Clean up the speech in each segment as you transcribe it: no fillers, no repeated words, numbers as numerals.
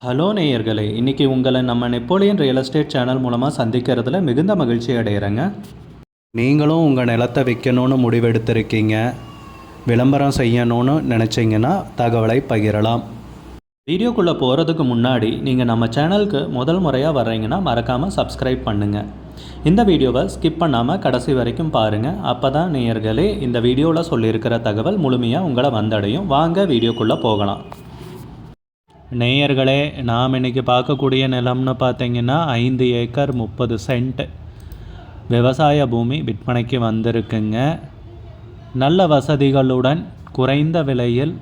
Hello நேயர்களே, இன்றைக்கி உங்களை நம்ம நெப்போலியன் ரியல் எஸ்டேட் சேனல் மூலமாக சந்திக்கிறதுல மிகுந்த மகிழ்ச்சி அடைகிறேங்க. நீங்களும் உங்கள் நிலத்தை விற்கணும்னு முடிவெடுத்திருக்கீங்க, விளம்பரம் செய்யணும்னு நினச்சிங்கன்னா தகவலை பகிரலாம். வீடியோக்குள்ளே போகிறதுக்கு முன்னாடி நீங்கள் நம்ம சேனலுக்கு முதல் முறையாக வர்றீங்கன்னா மறக்காமல் சப்ஸ்கிரைப் பண்ணுங்கள். இந்த வீடியோவை ஸ்கிப் பண்ணாமல் கடைசி வரைக்கும் பாருங்கள். அப்போ தான் நேயர்களே இந்த வீடியோவில் சொல்லியிருக்கிற தகவல் முழுமையாக உங்களை வந்தடையும். வாங்க வீடியோக்குள்ளே போகலாம். நேயர்களே, நாம் இன்றைக்கி பார்க்கக்கூடிய நிலம்னு பார்த்தீங்கன்னா 5 ஏக்கர் 30 சென்ட் விவசாய பூமி விற்பனைக்கு வந்திருக்குங்க. நல்ல வசதிகளுடன் குறைந்த விலையில்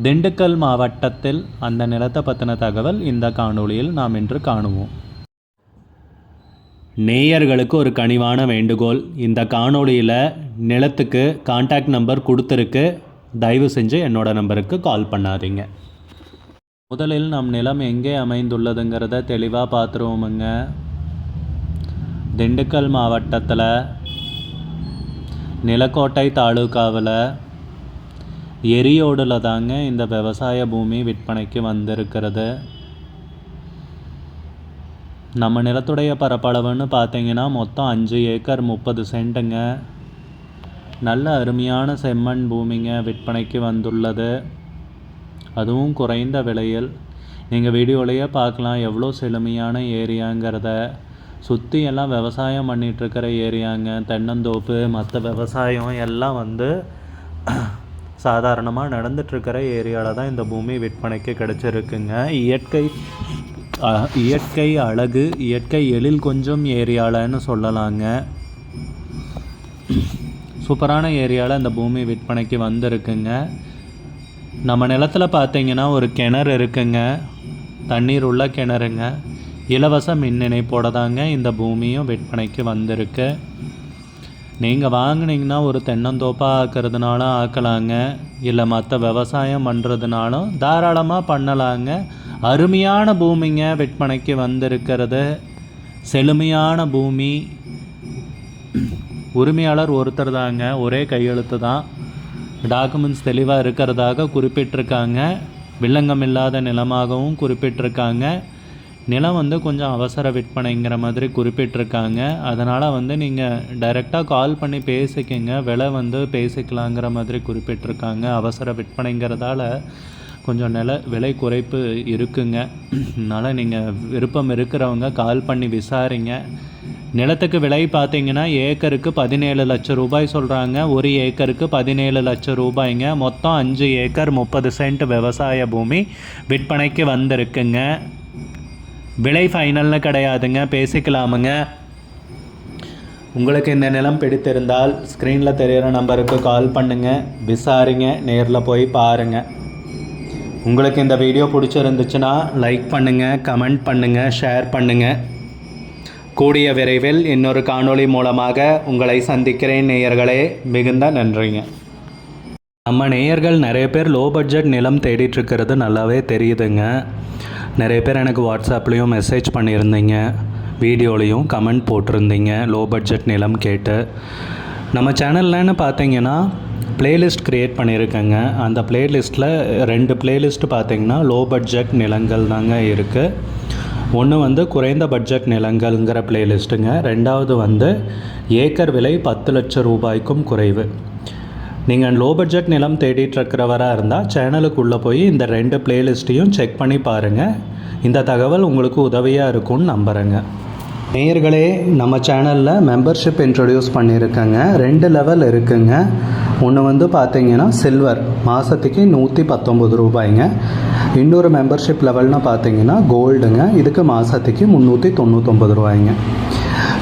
திண்டுக்கல் மாவட்டத்தில் அந்த நிலத்தை பற்றின தகவல் இந்த காணொளியில் நாம் இன்று காணுவோம். நேயர்களுக்கு ஒரு கனிவான வேண்டுகோள், இந்த காணொளியில் நிலத்துக்கு கான்டாக்ட் நம்பர் கொடுத்துருக்கு, தயவு செஞ்சு என்னோட நம்பருக்கு கால் பண்ணாதீங்க. முதலில் நம் நிலம் எங்கே அமைந்துள்ளதுங்கிறத தெளிவாக பார்த்துருவோமுங்க. திண்டுக்கல் மாவட்டத்தில் நிலக்கோட்டை தாலுகாவில் எரியோடில் தாங்க இந்த விவசாய பூமி விற்பனைக்கு வந்திருக்கிறது. நம்ம நிலத்துடைய பரப்பளவுன்னு பார்த்தீங்கன்னா மொத்தம் 5 ஏக்கர் 30 சென்ட்டுங்க. நல்ல அருமையான செம்மண் பூமிங்க விற்பனைக்கு வந்துள்ளது, அதுவும் குறைந்த விலையில். நீங்கள் வீடியோலையே பார்க்கலாம் எவ்வளோ செழுமையான ஏரியாங்கிறத. சுற்றி எல்லாம் விவசாயம் பண்ணிகிட்ருக்கிற ஏரியாங்க. தென்னந்தோப்பு மற்ற விவசாயம் எல்லாம் சாதாரணமாக நடந்துகிட்ருக்கிற ஏரியாவில் தான் இந்த பூமி விற்பனைக்கு கிடச்சிருக்குங்க. இயற்கை அழகு, இயற்கை எழில் கொஞ்சம் ஏரியாவில்னு சொல்லலாங்க. சூப்பரான ஏரியாவில் இந்த பூமி விற்பனைக்கு வந்திருக்குங்க. நம்ம நிலத்தில் பார்த்தீங்கன்னா ஒரு கிணறு இருக்குங்க, தண்ணீர் உள்ள கிணறுங்க. இலவச மின் இணைப்போட தாங்க இந்த பூமியும் விற்பனைக்கு வந்திருக்கு. நீங்கள் வாங்கினீங்கன்னா ஒரு தென்னந்தோப்பாக ஆக்கிறதுனாலும் ஆக்கலாங்க, இல்லை மற்ற விவசாயம் பண்ணுறதுனாலும் தாராளமாக பண்ணலாங்க. அருமையான பூமிங்க விற்பனைக்கு வந்திருக்கிறது. செழுமையான பூமி. உரிமையாளர் ஒருத்தர் தாங்க, ஒரே கையெழுத்து தான். டாக்குமெண்ட்ஸ் தெளிவாக இருக்கிறதாக குறிப்பிட்டிருக்காங்க. வில்லங்கம் இல்லாத நிலமாகவும் குறிப்பிட்டிருக்காங்க. நிலம் கொஞ்சம் அவசர விற்பனைங்கிற மாதிரி குறிப்பிட்டிருக்காங்க. அதனால் நீங்கள் டைரெக்டாக கால் பண்ணி பேசிக்கங்க, விலை பேசிக்கலாங்கிற மாதிரி குறிப்பிட்டிருக்காங்க. அவசர விற்பனைங்கிறதால கொஞ்சம் விலை குறைப்பு இருக்குங்க. அதனால் நீங்கள் விருப்பம் இருக்கிறவங்க கால் பண்ணி விசாரிங்க. நிலத்துக்கு விலை பார்த்தீங்கன்னா ஏக்கருக்கு 17 லட்சம் ரூபாய் சொல்கிறாங்க. ஒரு ஏக்கருக்கு 17 லட்சம் ரூபாய்ங்க. மொத்தம் 5 ஏக்கர் 30 சென்ட் விவசாய பூமி விற்பனைக்கு வந்திருக்குங்க. விலை ஃபைனல்னு கிடையாதுங்க, பேசிக்கலாமுங்க. உங்களுக்கு இந்த நிலம் பிடித்திருந்தால் ஸ்க்ரீனில் தெரிகிற நம்பருக்கு கால் பண்ணுங்கள், விசாரிங்க, நேரில் போய் பாருங்கள். உங்களுக்கு இந்த வீடியோ பிடிச்சிருந்துச்சுன்னா லைக் பண்ணுங்கள், கமெண்ட் பண்ணுங்கள், ஷேர் பண்ணுங்கள். கூடிய விரைவில் இன்னொரு காணொளி மூலமாக உங்களை சந்திக்கிறேன் நேயர்களே. மிகுந்த நன்றிங்க. நம்ம நேயர்கள் நிறைய பேர் லோ பட்ஜெட் நிலம் தேடிட்டுருக்கிறது நல்லாவே தெரியுதுங்க. நிறைய பேர் எனக்கு வாட்ஸ்அப்லேயும் மெசேஜ் பண்ணியிருந்தீங்க, வீடியோலையும் கமெண்ட் போட்டிருந்தீங்க லோ பட்ஜெட் நிலம் கேட்டு. நம்ம சேனல்லன்னு பார்த்தீங்கன்னா ப்ளேலிஸ்ட் க்ரியேட் பண்ணியிருக்கேங்க. அந்த ப்ளேலிஸ்ட்டில் 2 ப்ளேலிஸ்ட்டு பார்த்தீங்கன்னா லோ பட்ஜெட் நிலங்கள் தாங்க இருக்குது. ஒன்று குறைந்த பட்ஜெட் நிலங்கள்ங்கிற ப்ளேலிஸ்ட்டுங்க. ரெண்டாவது ஏக்கர் விலை 10 லட்சம் ரூபாய்க்கும் குறைவு. நீங்கள் லோ பட்ஜெட் நிலம் தேடிட்டுருக்கிறவராக இருந்தால் சேனலுக்குள்ளே போய் இந்த 2 ப்ளேலிஸ்ட்டையும் செக் பண்ணி பாருங்கள். இந்த தகவல் உங்களுக்கு உதவியாக இருக்கும்னு நம்புகிறேங்க. நேயர்களே, நம்ம சேனலில் மெம்பர்ஷிப் இன்ட்ரடியூஸ் பண்ணியிருக்கேங்க. 2 லெவல் இருக்குங்க. ஒன்று பார்த்தீங்கன்னா சில்வர், மாதத்துக்கு 119 ரூபாய்ங்க. இன்னொரு மெம்பர்ஷிப் லெவல்னு பார்த்தீங்கன்னா கோல்டுங்க, இதுக்கு மாதத்துக்கு 399 ரூபாய்ங்க.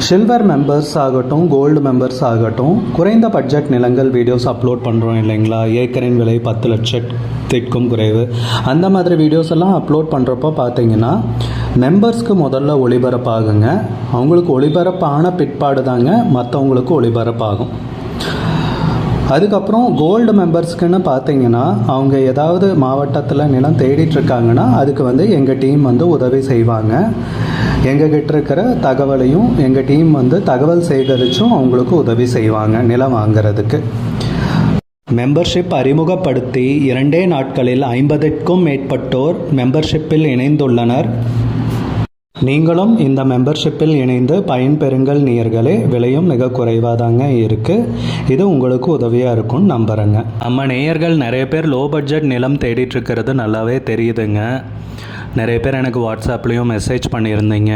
சில்வர் மெம்பர்ஸ் ஆகட்டும், கோல்டு மெம்பர்ஸ் ஆகட்டும், குறைந்த பட்ஜெட் நிலங்கள் வீடியோஸ் அப்லோட் பண்ணுறோம் இல்லைங்களா, ஏக்கரின் விலை 10 லட்சத்திற்கும் குறைவு, அந்த மாதிரி வீடியோஸ் எல்லாம் அப்லோட் பண்ணுறப்போ பார்த்தீங்கன்னா மெம்பர்ஸ்க்கு முதல்ல ஒளிபரப்பாகுங்க. அவங்களுக்கு ஒளிபரப்பான பிற்பாடு தாங்க மற்றவங்களுக்கு ஒளிபரப்பாகும். அதுக்கப்புறம் கோல்டு மெம்பர்ஸ்க்குன்னு பார்த்தீங்கன்னா அவங்க ஏதாவது மாவட்டத்தில் நிலம் தேடிட்டுருக்காங்கன்னா அதுக்கு எங்கள் டீம் உதவி செய்வாங்க. எங்ககிட்ட இருக்கிற தகவலையும் எங்கள் டீம் தகவல் சேகரித்தும் அவங்களுக்கு உதவி செய்வாங்க நிலம் வாங்கிறதுக்கு. மெம்பர்ஷிப் அறிமுகப்படுத்தி 2 நாட்களில் 50க்கும் மேற்பட்டோர் மெம்பர்ஷிப்பில் இணைந்துள்ளனர். நீங்களும் இந்த மெம்பர்ஷிப்பில் இணைந்து பயன்பெறுங்கள் நேயர்களே. விலையும் மிக குறைவாக தாங்க இருக்குது. இது உங்களுக்கு உதவியாக இருக்கும்னு நம்புகிறேங்க. நம்ம நேயர்கள் நிறைய பேர் லோ பட்ஜெட் நிலம் தேடிட்டுருக்கிறது நல்லாவே தெரியுதுங்க. நிறைய பேர் எனக்கு வாட்ஸ்அப்லேயும் மெசேஜ் பண்ணியிருந்தீங்க,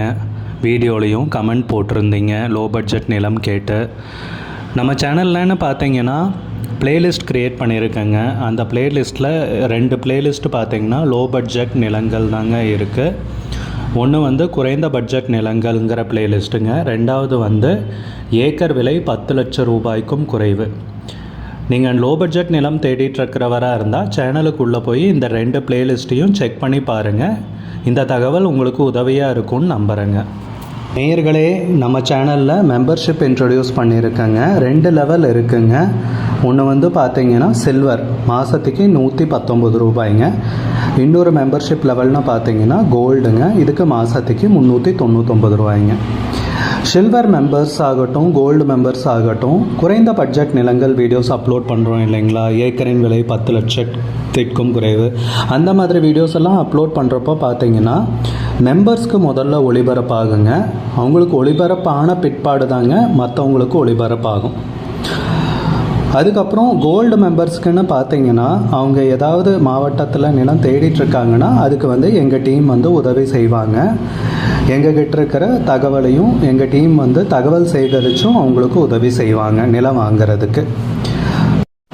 வீடியோலையும் கமெண்ட் போட்டிருந்தீங்க லோ பட்ஜெட் நிலம் கேட்டு. நம்ம சேனல்லன்னு பார்த்தீங்கன்னா பிளேலிஸ்ட் க்ரியேட் பண்ணியிருக்கேங்க. அந்த பிளேலிஸ்ட்டில் 2 பிளேலிஸ்ட்டு பார்த்தீங்கன்னா லோ பட்ஜெட் நிலங்கள் தாங்க இருக்குது. ஒன்று வந்து குறைந்த பட்ஜெட் நிலங்கள்ங்கிற பிளேலிஸ்ட்டுங்க. ரெண்டாவது வந்து ஏக்கர் விலை 10 லட்சம் ரூபாய்க்கும் குறைவு. நீங்கள் லோ பட்ஜெட் நிலம் தேடிட்டுருக்கிறவராக இருந்தால் சேனலுக்குள்ளே போய் இந்த 2 பிளேலிஸ்ட்டையும் செக் பண்ணி பாருங்கள். இந்த தகவல் உங்களுக்கு உதவியாக இருக்கும்னு நம்புகிறேங்க. நேயர்களே, நம்ம சேனலில் மெம்பர்ஷிப் இன்ட்ரடியூஸ் பண்ணியிருக்கேங்க. 2 லெவல் இருக்குங்க. ஒன்று வந்து பார்த்தீங்கன்னா சில்வர், மாதத்துக்கு 119 ரூபாய்ங்க. இன்னொரு மெம்பர்ஷிப் லெவல்னு பார்த்தீங்கன்னா கோல்டுங்க, இதுக்கு மாதத்துக்கு 399 ரூபாய்ங்க. சில்வர் மெம்பர்ஸ் ஆகட்டும், கோல்டு மெம்பர்ஸ் ஆகட்டும், குறைந்த பட்ஜெட் நிலங்கள் வீடியோஸ் அப்லோட் பண்ணுறோம் இல்லைங்களா, ஏக்கரின் விலை 10 லட்சத்திற்கும் குறைவு, அந்த மாதிரி வீடியோஸ் எல்லாம் அப்லோட் பண்ணுறப்போ பார்த்தீங்கன்னா மெம்பர்ஸ்க்கு முதல்ல ஒளிபரப்பாகுங்க. அவங்களுக்கு ஒளிபரப்பான பிற்பாடு தாங்க மற்றவங்களுக்கு ஒளிபரப்பாகும். அதுக்கப்புறம் கோல்டு மெம்பர்ஸ்க்குன்னு பார்த்தீங்கன்னா அவங்க ஏதாவது மாவட்டத்தில் நிலம் தேடிட்டுருக்காங்கன்னா அதுக்கு வந்து எங்கள் டீம் வந்து உதவி செய்வாங்க. எங்ககிட்ட இருக்கிற தகவலையும் எங்கள் டீம் வந்து தகவல் சேகரித்தும் அவங்களுக்கு உதவி செய்வாங்க நிலம் வாங்கிறதுக்கு.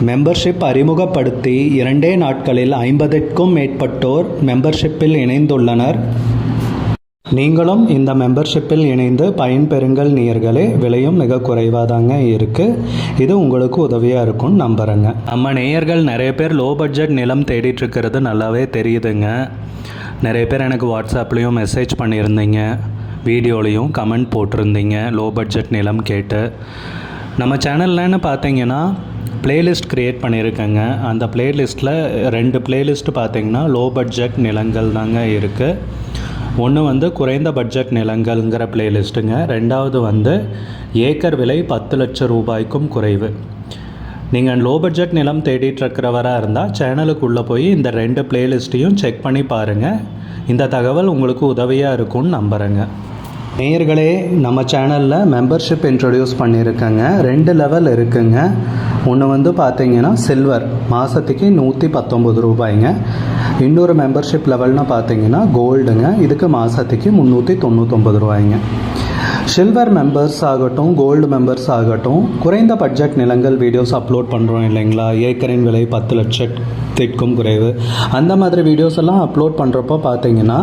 மெம்பர்ஷிப் அறிமுகப்படுத்தி 2 நாட்களில் 50க்கும் மேற்பட்டோர் மெம்பர்ஷிப்பில் இணைந்துள்ளனர். நீங்களும் இந்த மெம்பர்ஷிப்பில் இணைந்து பயன்பெறுங்கள் நேயர்களே. விலையும் மிக குறைவாக தாங்க இருக்குது. இது உங்களுக்கு உதவியாக இருக்கும்னு நம்புகிறேங்க. நம்ம நேயர்கள் நிறைய பேர் லோ பட்ஜெட் நிலம் தேடிட்டுருக்கிறது நல்லாவே தெரியுதுங்க. நிறைய பேர் எனக்கு வாட்ஸ்அப்லேயும் மெசேஜ் பண்ணியிருந்தீங்க, வீடியோலையும் கமெண்ட் போட்டிருந்தீங்க லோ பட்ஜெட் நிலம் கேட்டு. நம்ம சேனல்லன்னு பார்த்தீங்கன்னா பிளேலிஸ்ட் க்ரியேட் பண்ணியிருக்கேங்க. அந்த பிளேலிஸ்ட்டில் 2 பிளேலிஸ்ட்டு பார்த்தீங்கன்னா லோ பட்ஜெட் நிலங்கள் தாங்க இருக்குது. ஒன்று வந்து குறைந்த பட்ஜெட் நிலங்கள்ங்கிற பிளேலிஸ்ட்டுங்க. ரெண்டாவது வந்து ஏக்கர் விலை 10 லட்சம் ரூபாய்க்கும் குறைவு. நீங்கள் லோ பட்ஜெட் நிலம் தேடிட்டுருக்கிறவராக இருந்தால் சேனலுக்குள்ளே போய் இந்த 2 பிளேலிஸ்ட்டையும் செக் பண்ணி பாருங்கள். இந்த தகவல் உங்களுக்கு உதவியாக இருக்கும்னு நம்புகிறேங்க. நேயர்களே, நம்ம சேனலில் மெம்பர்ஷிப் இன்ட்ரடியூஸ் பண்ணியிருக்கேங்க. 2 லெவல் இருக்குங்க. ஒன்று வந்து பார்த்தீங்கன்னா சில்வர், மாதத்துக்கு 119 ரூபாய்ங்க. இன்னொரு மெம்பர்ஷிப் லெவல்னு பார்த்தீங்கன்னா கோல்டுங்க, இதுக்கு மாதத்துக்கு 399 ரூபாய்ங்க. சில்வர் மெம்பர்ஸ் ஆகட்டும், கோல்டு மெம்பர்ஸ் ஆகட்டும், குறைந்த பட்ஜெட் நிலங்கள் வீடியோஸ் அப்லோட் பண்ணுறோம் இல்லைங்களா, ஏக்கரின் விலை 10 லட்சத்திற்கும் குறைவு, அந்த மாதிரி வீடியோஸ் எல்லாம் அப்லோட் பண்ணுறப்போ பார்த்தீங்கன்னா